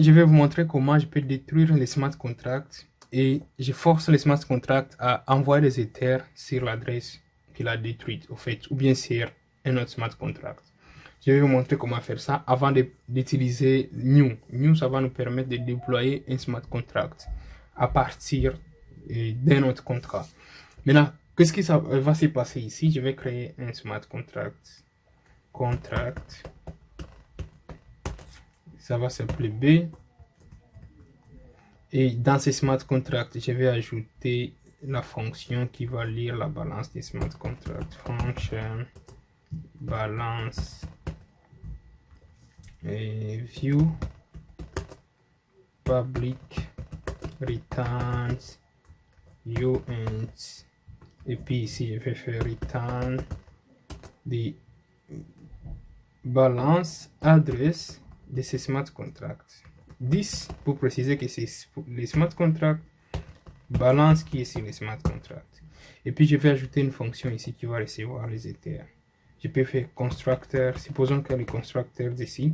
je vais vous montrer comment je peux détruire les smart contracts et je force les smart contracts à envoyer les Ethers sur l'adresse qu'il a détruite, au fait, ou bien sur un autre smart contract. Je vais vous montrer comment faire ça avant d'utiliser New. New, ça va nous permettre de déployer un smart contract à partir d'un autre contrat. Maintenant, qu'est-ce qui va se passer ici? Je vais créer un smart contract. Ça va s'appeler B. Et dans ce smart contract, je vais ajouter la fonction qui va lire la balance des smart contract. Function balance et view public returns uint. Et puis ici, je vais faire return des balance adresse de ces smart contracts. 10 pour préciser que c'est les smart contracts, balance qui est sur les smart contracts. Et puis je vais ajouter une fonction ici qui va recevoir les Ethers. Je peux faire constructeur, supposons que le constructeur d'ici,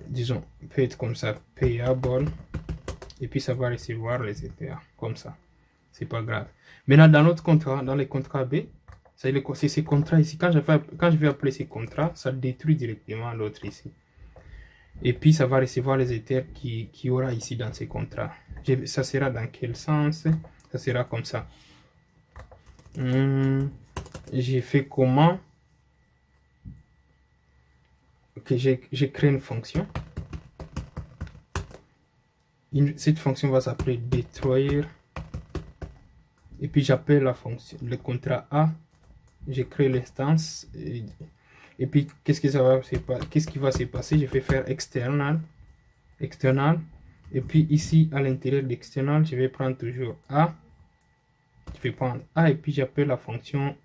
disons, peut être comme ça, payable, et puis ça va recevoir les Ethers, comme ça. C'est pas grave. Maintenant, dans notre contrat, dans les contrats B, c'est ces contrats ici. Quand je vais appeler ces contrats, ça détruit directement l'autre ici. Et puis, ça va recevoir les Ethers qui aura ici dans ces contrats. Ça sera dans quel sens? Ça sera comme ça. J'ai fait comment? Ok, j'ai créé une fonction. Cette fonction va s'appeler détruire. Et puis, j'appelle la fonction, le contrat A. J'ai créé l'instance. Et puis, qu'est-ce qui va se passer? Je vais faire external. Et puis, ici, à l'intérieur d'external, je vais prendre toujours A. Je vais prendre A et puis j'appelle la fonction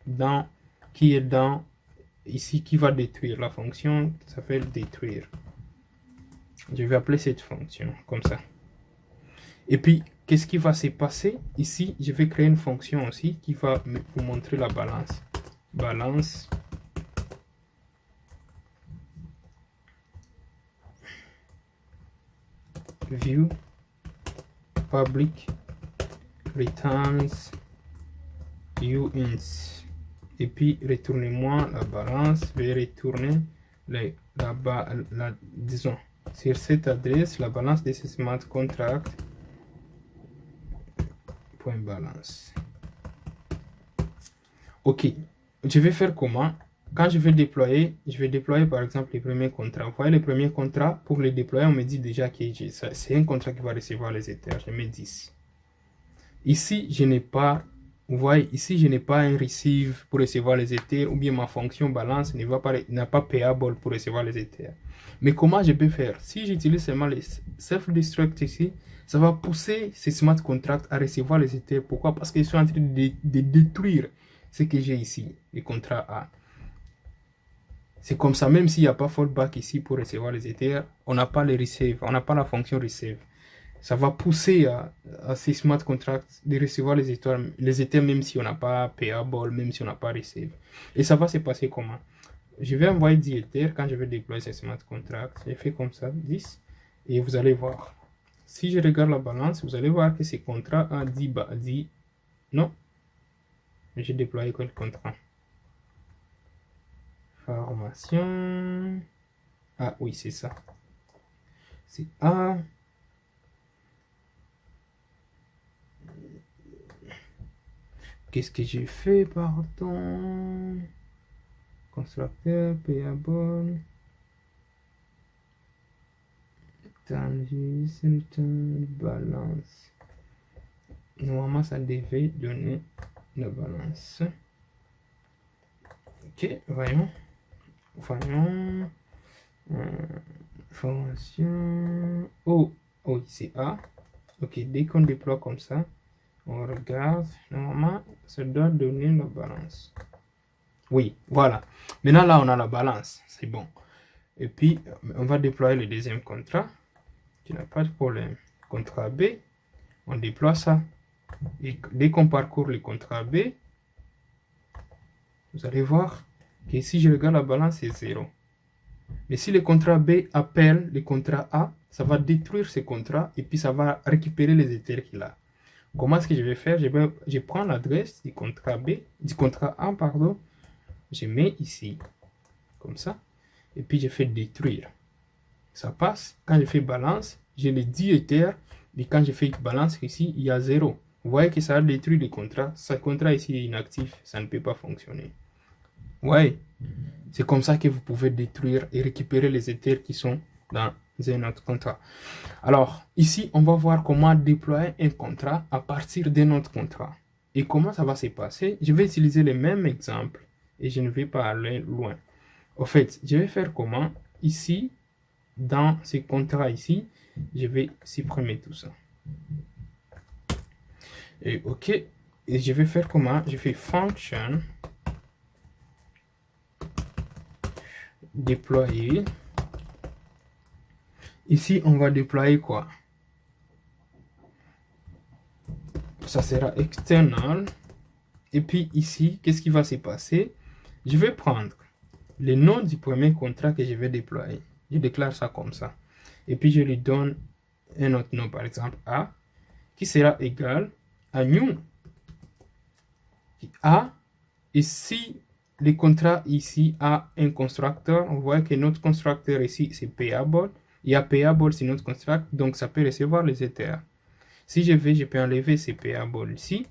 qui est dans ici, qui va détruire. La fonction s'appelle détruire. Je vais appeler cette fonction comme ça. Et puis, qu'est-ce qui va se passer? Ici, je vais créer une fonction aussi qui va vous montrer la balance. Balance. View public returns uint. Et puis, retournez-moi la balance. Je vais retourner disons, sur cette adresse, la balance de ce smart contract. Point balance. Ok. Je vais faire comment? Quand je vais déployer par exemple les premiers contrats. Vous voyez les premiers contrats, pour les déployer, on me dit déjà que c'est un contrat qui va recevoir les Ethers. Je mets 10. Ici, je n'ai pas, vous voyez, ici, je n'ai pas un receive pour recevoir les Ethers, ou bien ma fonction balance n'a pas payable pour recevoir les Ethers. Mais comment je peux faire? Si j'utilise seulement les self-destruct ici, ça va pousser ces smart contracts à recevoir les Ethers. Pourquoi? Parce qu'ils sont en train de détruire ce que j'ai ici, les contrats A. C'est comme ça, même s'il n'y a pas fallback ici pour recevoir les Ethers, on n'a pas les receive, on n'a pas la fonction receive. Ça va pousser à ces smart contracts de recevoir les Ethers même si on n'a pas payable, même si on n'a pas receive. Et ça va se passer comment? Je vais envoyer 10 Ethers quand je vais déployer ces smart contracts. Je fais comme ça, 10, et vous allez voir. Si je regarde la balance, vous allez voir que ces contrats a dit non. J'ai déployé quel contrat? Formation. Ah oui, c'est ça. C'est A. Qu'est-ce que j'ai fait, pardon? Constructeur, payable. Return balance. Normalement, ça devait donner la balance. Ok, voyons. Formation. Oh, c'est A. Ok, dès qu'on déploie comme ça, on regarde. Normalement, ça doit donner la balance. Oui, voilà. Maintenant, là, on a la balance. C'est bon. Et puis, on va déployer le deuxième contrat. Tu n'as pas de problème. Contrat B, on déploie ça. Et dès qu'on parcourt le contrat B, vous allez voir que si je regarde la balance, c'est 0. Mais si le contrat B appelle le contrat A, ça va détruire ce contrat et puis ça va récupérer les Ethers qu'il a. Comment est-ce que je vais faire? Je prends l'adresse du contrat B, du contrat A, pardon. Je mets ici, comme ça. Et puis je fais détruire. Ça passe. Quand je fais balance, j'ai les 10 Ethers. Et quand je fais balance ici, il y a 0. Vous voyez que ça a détruit le contrat. Ce contrat ici est inactif. Ça ne peut pas fonctionner. Ouais. C'est comme ça que vous pouvez détruire et récupérer les Ethers qui sont dans un autre contrat. Alors, ici, on va voir comment déployer un contrat à partir d'un autre contrat. Et comment ça va se passer? Je vais utiliser le même exemple et je ne vais pas aller loin. Au fait, je vais faire comment? Ici, dans ce contrat ici, je vais supprimer tout ça. Et OK. Et je vais faire comment? Je fais function déployer. Ici, on va déployer quoi? Ça sera external. Et puis ici, qu'est-ce qui va se passer? Je vais prendre le nom du premier contrat que je vais déployer. Je déclare ça comme ça. Et puis je lui donne un autre nom, par exemple A, qui sera égal à new A. Et si le contrat ici a un constructeur, on voit que notre constructeur ici c'est payable. Il y a payable c'est notre constructeur, donc ça peut recevoir les Ethers. Si je veux, je peux enlever ces payables ici.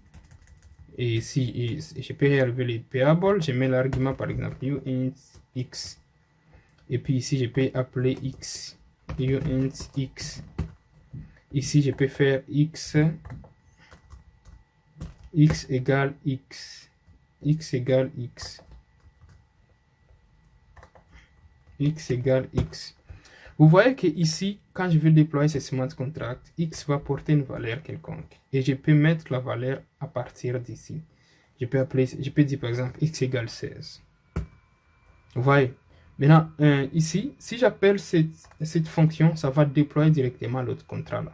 Et si je peux enlever les payables, je mets l'argument par exemple uint x. Et puis ici, je peux appeler x uint x. Ici, je peux faire x égale x. X égale x. X égale x. Vous voyez que ici, quand je vais déployer ce smart contract, x va porter une valeur quelconque. Et je peux mettre la valeur à partir d'ici. Je peux dire par exemple x égale 16. Vous voyez? Maintenant, ici, si j'appelle cette fonction, ça va déployer directement l'autre contrat là.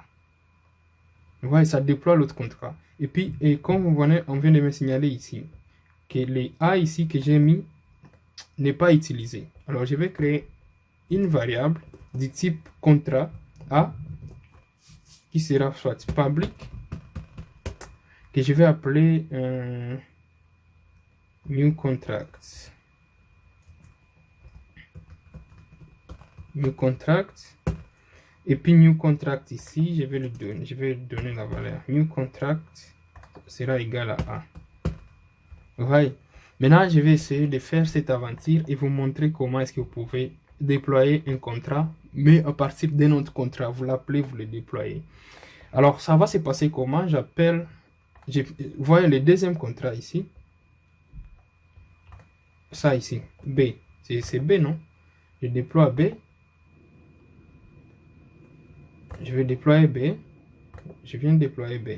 Vous voyez, ça déploie l'autre contrat. Et puis, comme vous voyez, on vient de me signaler ici que les A ici que j'ai mis n'est pas utilisé. Alors, je vais créer une variable du type contrat A qui sera soit public, que je vais appeler new contract. New contract. Et puis new contract ici, je vais donner la valeur. New contract sera égal à A. Vous voyez? Maintenant, je vais essayer de faire cette aventure et vous montrer comment est-ce que vous pouvez déployer un contrat, mais à partir d'un autre contrat. Vous l'appelez, vous le déployez. Alors, ça va se passer comment? J'appelle, vous voyez le deuxième contrat ici. Ça ici, B. C'est B, non? Je déploie B. Je vais déployer B. Je viens de déployer B.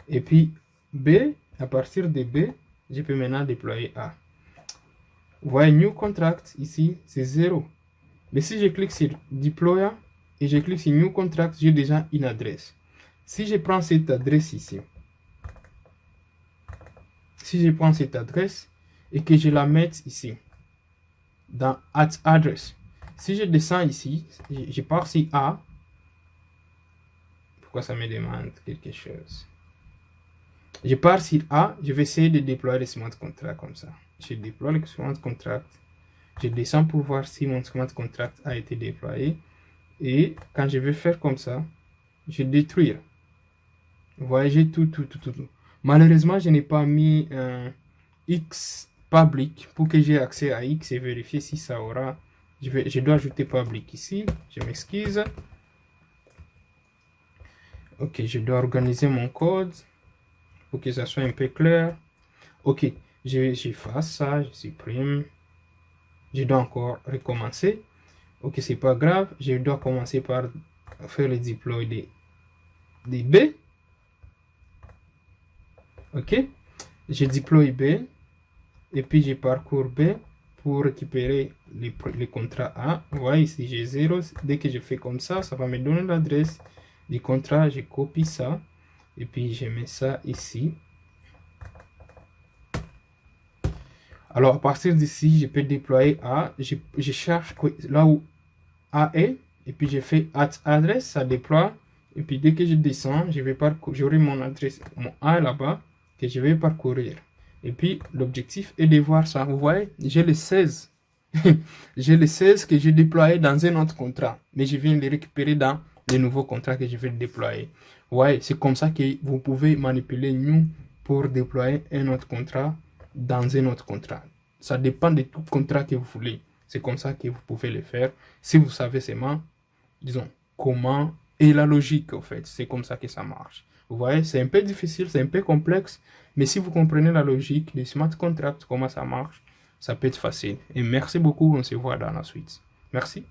Et puis, B, à partir de B, je peux maintenant déployer A. Vous voyez, New Contract, ici, c'est 0. Mais si je clique sur Deploy et je clique sur New Contract, j'ai déjà une adresse. Si je prends cette adresse ici, si je prends cette adresse et que je la mette ici, dans Add Address, si je descends ici, je pars sur A. Pourquoi ça me demande quelque chose? Je pars sur A, je vais essayer de déployer le smart contract comme ça. Je déploie le smart contract. Je descends pour voir si mon smart contract a été déployé. Et quand je vais faire comme ça, je vais détruire. Vous voyez, j'ai tout. Malheureusement, je n'ai pas mis X public pour que j'ai accès à X et vérifier si ça aura. Je dois ajouter public ici. Je m'excuse. Ok, je dois organiser mon code pour que ça soit un peu clair. Ok, j'efface ça, je supprime. Je dois encore recommencer. Ok, c'est pas grave. Je dois commencer par faire le deploy des B. Ok, je deploy B et puis je parcours B pour récupérer les contrats A. Vous voyez ici, j'ai 0. Dès que je fais comme ça, ça va me donner l'adresse du contrat. Je copie ça et puis je mets ça ici. Alors, à partir d'ici, je peux déployer A. Je cherche là où A est. Et puis, je fais adresse, ça déploie. Et puis, dès que je descends, j'aurai mon adresse, mon A là-bas, que je vais parcourir. Et puis, l'objectif est de voir ça. Vous voyez, j'ai le 16. J'ai le 16 que j'ai déployé dans un autre contrat. Mais je viens de le récupérer dans le nouveau contrat que je vais déployer. Ouais, c'est comme ça que vous pouvez manipuler New pour déployer un autre contrat dans un autre contrat. Ça dépend de tout contrat que vous voulez. C'est comme ça que vous pouvez le faire. Si vous savez seulement, disons, comment et la logique, en fait. C'est comme ça que ça marche. Vous voyez, c'est un peu difficile, c'est un peu complexe, mais si vous comprenez la logique des smart contracts, comment ça marche, ça peut être facile. Et merci beaucoup, on se voit dans la suite. Merci.